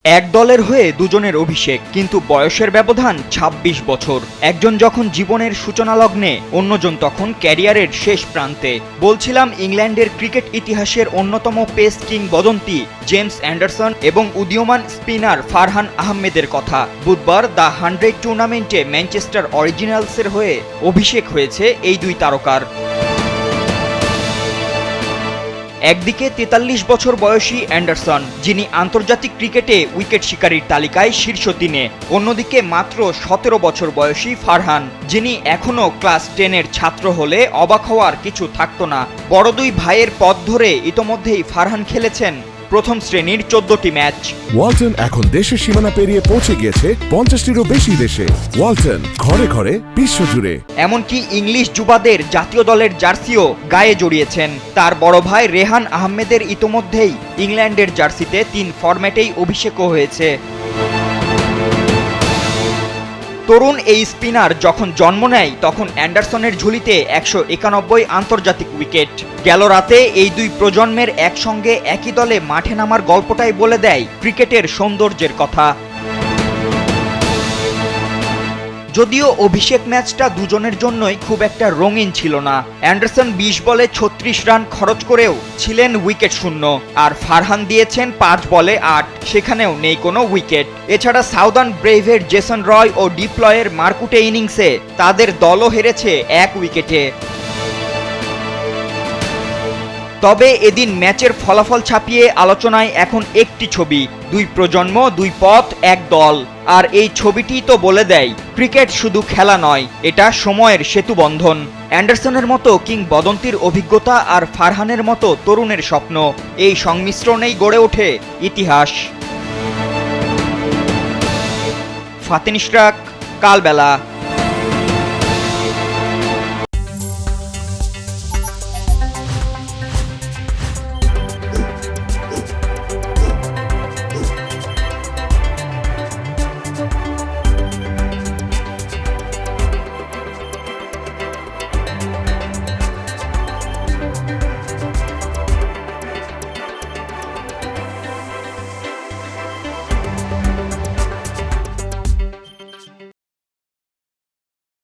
এক দলের হয়ে দুজনের অভিষেক, কিন্তু বয়সের ব্যবধান ২৬ বছর। একজন যখন জীবনের সূচনা লগ্নে, অন্যজন তখন ক্যারিয়ারের শেষ প্রান্তে। বলছিলাম ইংল্যান্ডের ক্রিকেট ইতিহাসের অন্যতম পেস কিংবদন্তি জেমস অ্যান্ডারসন এবং উদীয়মান স্পিনার ফারহান আহমেদের কথা। বুধবার দ্য 100 টুর্নামেন্টে ম্যানচেস্টার অরিজিনালসের হয়ে অভিষেক হয়েছে এই দুই তারকার। একদিকে ৪৩ বছর বয়সী অ্যান্ডারসন, যিনি আন্তর্জাতিক ক্রিকেটে উইকেট শিকারীর তালিকায় শীর্ষ ৩-এ। অন্যদিকে মাত্র ১৭ বছর বয়সী ফারহান, যিনি এখনও ক্লাস 10-এর ছাত্র হলে অবাক হওয়ার কিছু থাকতো না। বড় দুই ভাইয়ের পথ ধরে ইতোমধ্যেই ফারহান খেলেছেন প্রথম শ্রেণীর ১৪টি ম্যাচ। ওয়ালটন এখন দেশের সীমানা পেরিয়ে পৌঁছে গিয়েছে ৫০টিরও বেশি দেশে। ওয়ালটন, ঘরে ঘরে, বিশ্বজুড়ে। এমনকি ইংলিশ যুবাদের জাতীয় দলের জার্সিও গায়ে জড়িয়েছেন। তার বড় ভাই রেহান আহমেদের ইতোমধ্যেই ইংল্যান্ডের জার্সিতে ৩ ফরম্যাটেই অভিষেকও হয়েছে। তরুণ এই স্পিনার যখন জন্ম নেয় তখন অ্যান্ডারসনের ঝুলিতে ১৯১ আন্তর্জাতিক উইকেট। গেল রাতে এই দুই প্রজন্মের একসঙ্গে একই দলে মাঠে নামার গল্পটাই বলে দেয় ক্রিকেটের সৌন্দর্যের কথা। যদিও অভিষেক ম্যাচটা দুজনের জন্যই খুব একটা রঙিন ছিল না। অ্যান্ডারসন ২০ বলে ৩৬ রান খরচ করেও ছিলেন উইকেট শূন্য, আর ফারহান দিয়েছেন ৫ বলে ৮, সেখানেও নেই কোনো উইকেট। এছাড়া সাউদার্ন ব্রেভের জেসন রয় ও ডিপ্লয়ের মারকুটে ইনিংসে তাদের দলও হেরেছে ১ উইকেটে। তবে এদিন ম্যাচের ফলাফল ছাপিয়ে আলোচনায় এখন একটি ছবি, দুই প্রজন্ম, দুই পথ, এক দল। আর এই ছবিটি তো বলে দেয় ক্রিকেট শুধু খেলা নয়, এটা সময়ের সেতুবন্ধন। অ্যান্ডারসনের মতো কিংবদন্তির অভিজ্ঞতা আর ফারহানের মতো তরুণের স্বপ্ন, এই সংমিশ্রণেই গড়ে ওঠে ইতিহাস। ফাতিন ইশরাক, কালবেলা।